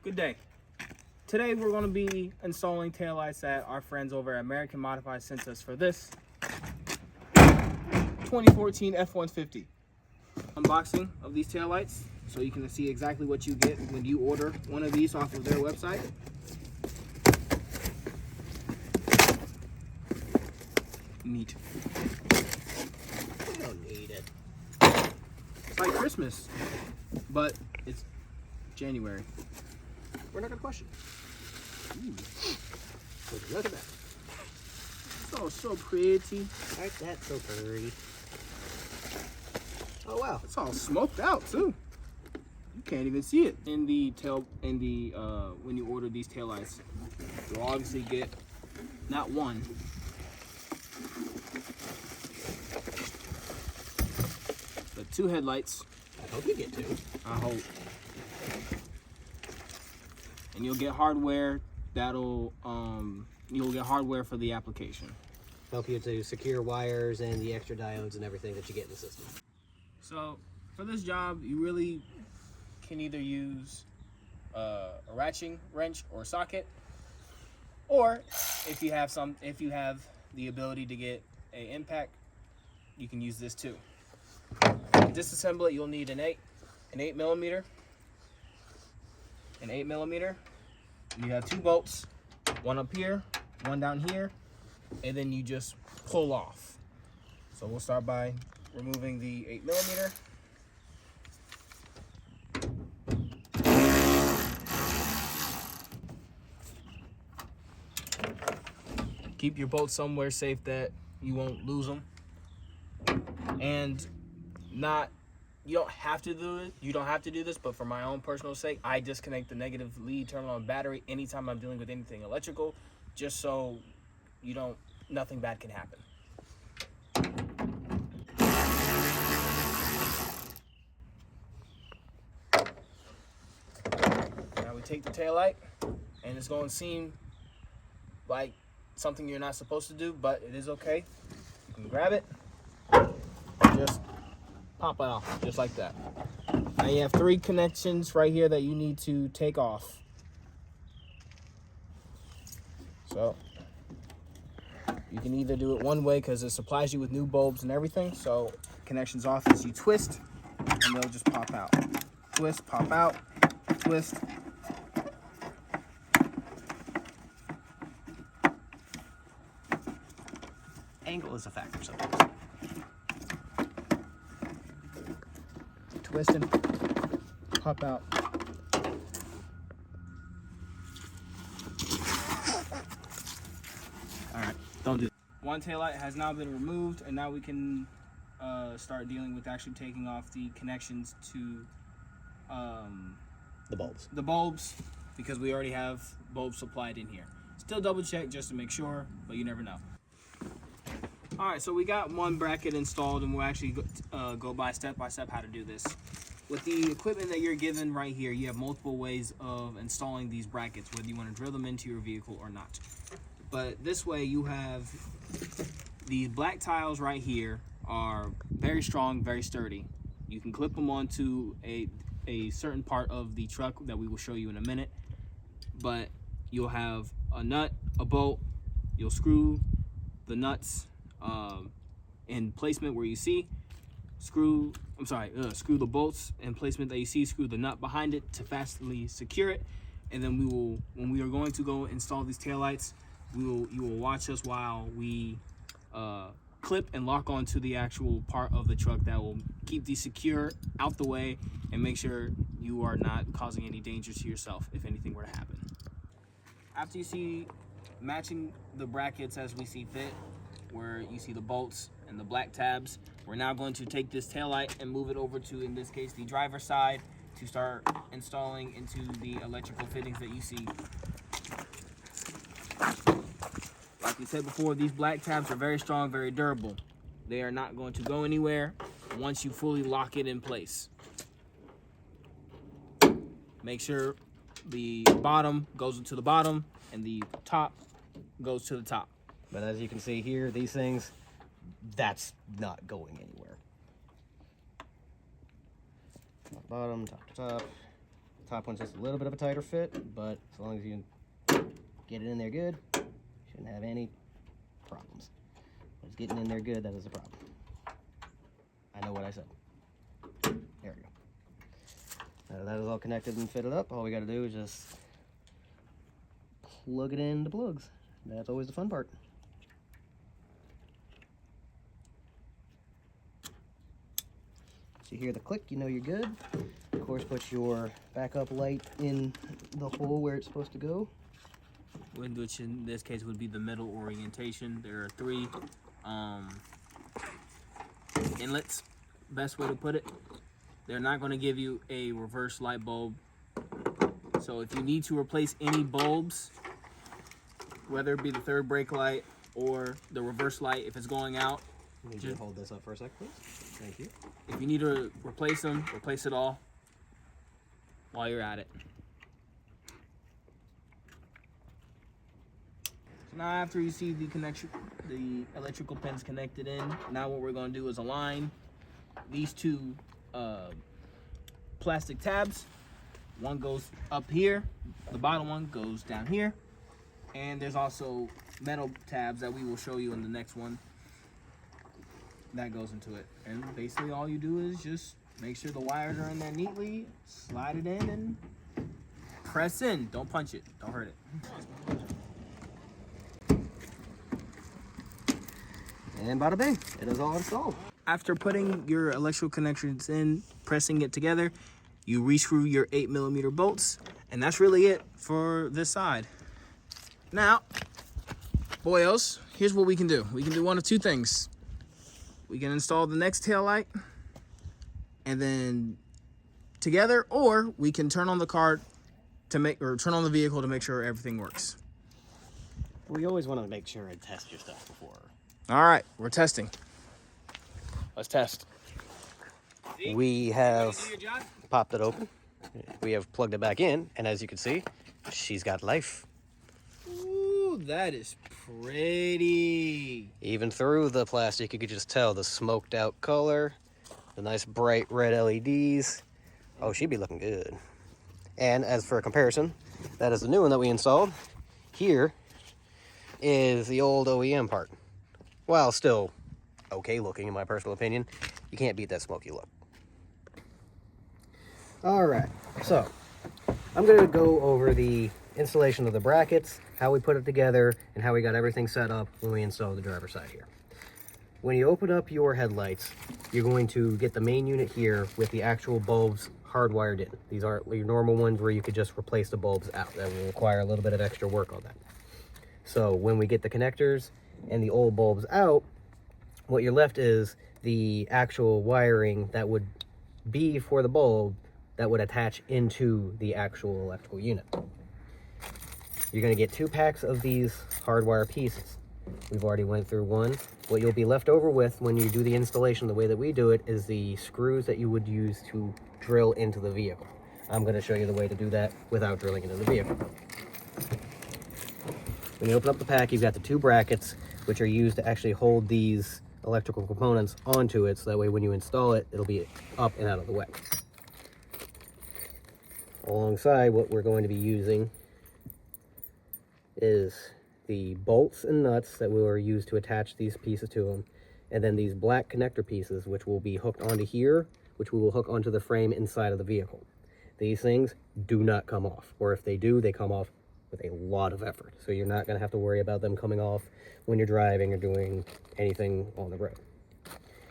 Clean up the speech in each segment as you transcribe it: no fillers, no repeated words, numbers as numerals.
Good day. Today we're going to be installing taillights that our friends over at AmericanModifed sent us for this 2014 F150. Unboxing of these taillights so you can see exactly what you get when you order one of these off of their website. Neat. We don't need it. It's like Christmas, but it's January. We're not gonna question. Look at that. It's all so pretty. Aren't that so pretty? Oh wow. It's all smoked out too. You can't even see it. When you order these taillights, you'll obviously get not one, but two headlights. I hope you get two. I hope. And you'll get hardware that'll you'll get hardware for the application. Help you to secure wires and the extra diodes and everything that you get in the system. So for this job, you really can either use a ratcheting wrench or socket, or if you have the ability to get an impact, you can use this too. To disassemble it, you'll need an 8 millimeter. You have two bolts, one up here, one down here, and then you just pull off. So we'll start by removing the 8 millimeter. Keep your bolts somewhere safe that you won't lose them. And you don't have to do it. You don't have to do this, but for my own personal sake, I disconnect the negative lead terminal on battery anytime I'm dealing with anything electrical, just so nothing bad can happen. Now we take the taillight, and it's going to seem like something you're not supposed to do, but it is okay. You can grab it, just pop it off, just like that. Now you have 3 connections right here that you need to take off. So you can either do it one way because it supplies you with new bulbs and everything. So connections off is you twist and they'll just pop out. Twist, pop out, twist. Angle is a factor sometimes. Twist and pop out. Alright, don't do that. One taillight has now been removed, and now we can start dealing with actually taking off the connections to the bulbs, because we already have bulbs supplied in here. Still double check just to make sure, but you never know. Alright, so we got one bracket installed, and we'll actually go by step how to do this. With the equipment that you're given right here, you have multiple ways of installing these brackets, whether you want to drill them into your vehicle or not. But this way, you have these black tiles right here are very strong, very sturdy. You can clip them onto a certain part of the truck that we will show you in a minute. But you'll have a nut, a bolt, you'll screw the nuts in placement where you see, screw the bolts in placement that you see, screw the nut behind it to fastly secure it, and then when we are going to go install these taillights, you will watch us while we clip and lock onto the actual part of the truck that will keep these secure out the way and make sure you are not causing any danger to yourself if anything were to happen. After you see matching the brackets as we see fit, where you see the bolts and the black tabs, we're now going to take this taillight and move it over to, in this case, the driver's side to start installing into the electrical fittings that you see. Like we said before, these black tabs are very strong, very durable. They are not going to go anywhere once you fully lock it in place. Make sure the bottom goes into the bottom and the top goes to the top. But as you can see here, these things, that's not going anywhere. Top, bottom, top to top, top one's just a little bit of a tighter fit, but as long as you get it in there good, shouldn't have any problems. But it's getting in there good, that is the problem. I know what I said. There we go. Now that is all connected and fitted up. All we got to do is just plug it in the plugs. That's always the fun part. So you hear the click, you know you're good. Of course, put your backup light in the hole where it's supposed to go. Which in this case would be the middle orientation. There are 3 inlets, best way to put it. They're not going to give you a reverse light bulb. So if you need to replace any bulbs, whether it be the 3rd brake light or the reverse light, if it's going out, Need you to hold this up for a sec, please. Thank you. if you need to replace them, replace it all while you're at it. So now after you see the connection, the electrical pins connected in, now what we're going to do is align these 2 plastic tabs. One goes up here, the bottom one goes down here, and there's also metal tabs that we will show you in the next one that goes into it. And basically all you do is just make sure the wires are in there neatly, slide it in, and press in. Don't punch it, don't hurt it. And bada bing, it is all installed. After putting your electrical connections in, pressing it together, you re-screw your 8mm bolts, and that's really it for this side. Now, boyos, here's what we can do. We can do one of 2 things. We can install the next tail light and then together, or we can turn on the car to make, or turn on the vehicle to make sure everything works. We always want to make sure and test your stuff before. All right, we're testing. Let's test. We have popped it open. We have plugged it back in, and as you can see, she's got life. Ooh, that is pretty. Even through the plastic, you could just tell the smoked out color, the nice bright red LEDs. Oh, she'd be looking good. And as for a comparison, that is the new one that we installed. Here is the old OEM part. While still okay looking, in my personal opinion, you can't beat that smoky look. All right, so I'm gonna go over the installation of the brackets, how we put it together, and how we got everything set up when we installed the driver's side here. When you open up your headlights, you're going to get the main unit here with the actual bulbs hardwired in. These aren't your normal ones where you could just replace the bulbs out. That will require a little bit of extra work on that. So when we get the connectors and the old bulbs out, what you're left is the actual wiring that would be for the bulb that would attach into the actual electrical unit. You're going to get 2 packs of these hardwire pieces. We've already went through one. What you'll be left over with when you do the installation the way that we do it is the screws that you would use to drill into the vehicle. I'm going to show you the way to do that without drilling into the vehicle. When you open up the pack, you've got the 2 brackets, which are used to actually hold these electrical components onto it, so that way when you install it, it'll be up and out of the way. Alongside, what we're going to be using is the bolts and nuts that we will use to attach these pieces to them, and then these black connector pieces, which will be hooked onto here, which we will hook onto the frame inside of the vehicle. These things do not come off, or if they do, they come off with a lot of effort. So you're not going to have to worry about them coming off when you're driving or doing anything on the road.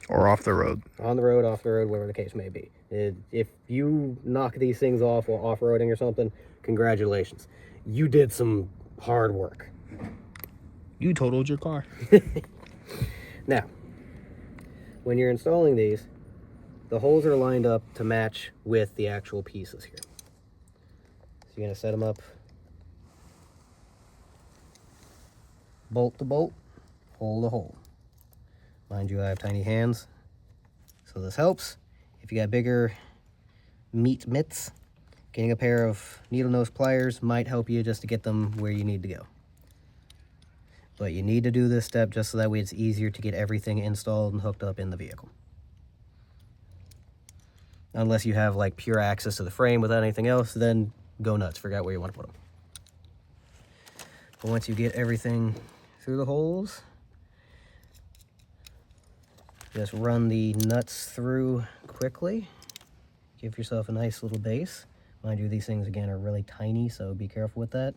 Or off the road. On the road, off the road, whatever the case may be. If you knock these things off while off-roading or something, congratulations. You did some hard work. You totaled your car. Now, when you're installing these, the holes are lined up to match with the actual pieces here. So you're going to set them up bolt to bolt, hole to hole. Mind you, I have tiny hands, so this helps. If you got bigger meat mitts, getting a pair of needle nose pliers might help you just to get them where you need to go. But you need to do this step just so that way it's easier to get everything installed and hooked up in the vehicle. Unless you have like pure access to the frame without anything else, then go nuts. Figure out where you want to put them. But once you get everything through the holes, just run the nuts through quickly. Give yourself a nice little base. Mind you, these things again are really tiny, so be careful with that.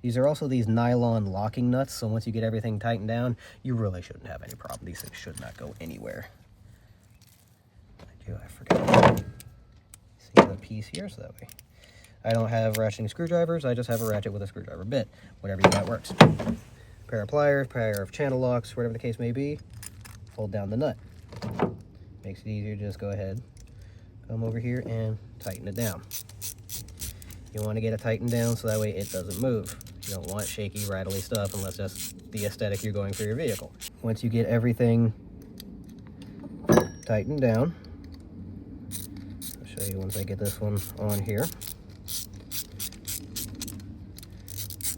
These are also these nylon locking nuts, so once you get everything tightened down, you really shouldn't have any problem. These things should not go anywhere. I forgot. See the piece here, so that way. I don't have ratcheting screwdrivers, I just have a ratchet with a screwdriver bit. Whatever you got works. Pair of pliers, pair of channel locks, whatever the case may be. Hold down the nut. Makes it easier to just go ahead, come over here and tighten it down. You want to get it tightened down so that way it doesn't move. You don't want shaky, rattly stuff unless that's the aesthetic you're going for your vehicle. Once you get everything tightened down, I'll show you once I get this one on here.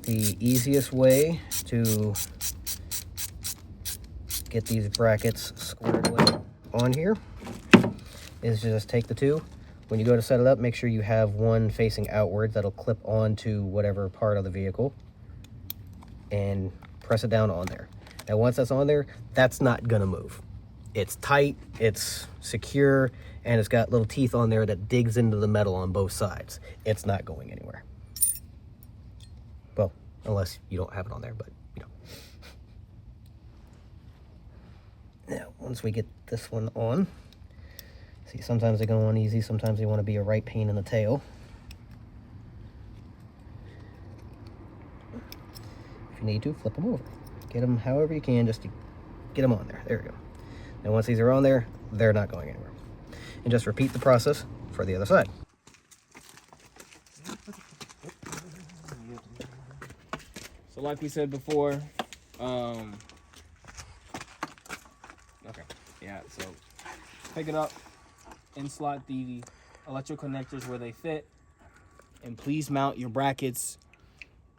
The easiest way to get these brackets squared away on here is to just take the two. When you go to set it up, make sure you have one facing outwards that'll clip onto whatever part of the vehicle and press it down on there. Now once that's on there, that's not gonna move. It's tight, it's secure, and it's got little teeth on there that digs into the metal on both sides. It's not going anywhere. Well, unless you don't have it on there, but you know. Now, once we get this one on, see, sometimes they go on easy, sometimes they want to be a right pain in the tail. If you need to, flip them over. Get them however you can, just to get them on there. There we go. Now once these are on there, they're not going anywhere. And just repeat the process for the other side. So like we said before, okay, yeah, so pick it up and slot the electrical connectors where they fit, and please mount your brackets,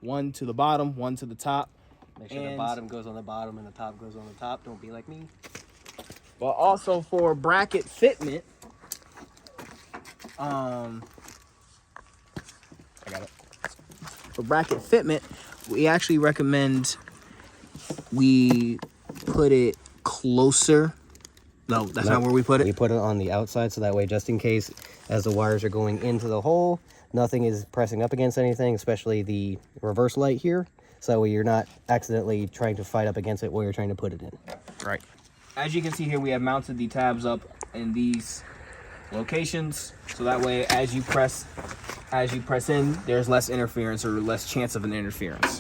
one to the bottom, one to the top. Make sure the bottom goes on the bottom and the top goes on the top. Don't be like me. But also for bracket fitment, I got it. For bracket fitment, we actually recommend we put it closer. No, that's not where we put it. We put it on the outside, so that way, just in case, as the wires are going into the hole, nothing is pressing up against anything, especially the reverse light here. So that way you're not accidentally trying to fight up against it while you're trying to put it in. Right. As you can see here, we have mounted the tabs up in these locations, so that way as you press in, there's less interference or less chance of an interference.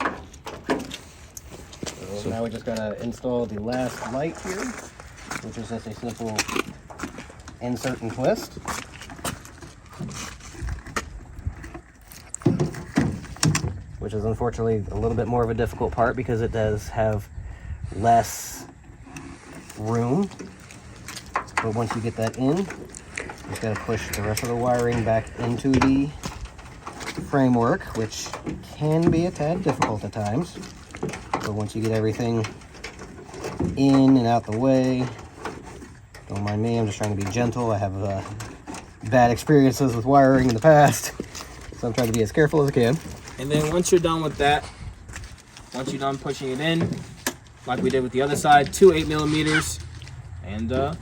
So now we just gotta install the last light here, which is just a simple insert and twist. Which is unfortunately a little bit more of a difficult part because it does have less room. But once you get that in, you just gotta push the rest of the wiring back into the framework, which can be a tad difficult at times. But once you get everything in and out the way, don't mind me, I'm just trying to be gentle. I have bad experiences with wiring in the past, so I'm trying to be as careful as I can. And then once you're done with that, once you're done pushing it in, like we did with the other side, 2 8mm, and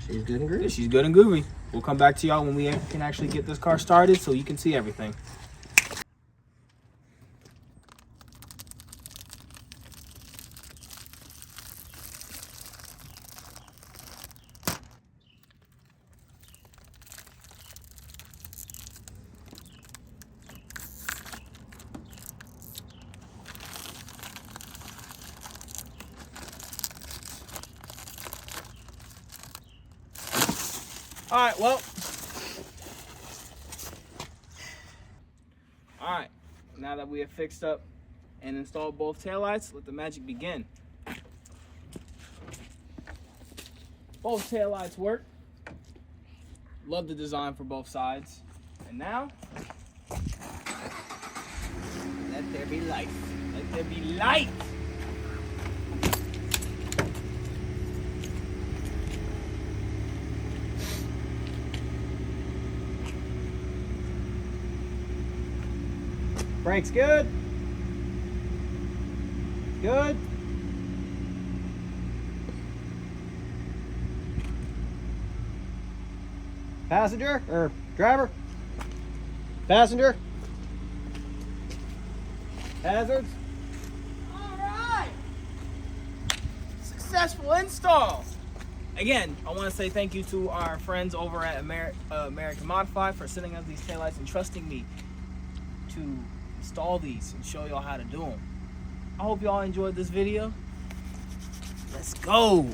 she's good and groovy. She's good and groovy. We'll come back to y'all when we can actually get this car started so you can see everything. Alright, well. Alright, now that we have fixed up and installed both taillights, let the magic begin. Both taillights work. Love the design for both sides. And now, let there be light. Let there be light! Brakes good. Good. Passenger or driver? Passenger? Hazards? All right. Successful install. Again, I want to say thank you to our friends over at AmericanModifed for sending us these taillights and trusting me to install these and show y'all how to do them. I hope y'all enjoyed this video. Let's go.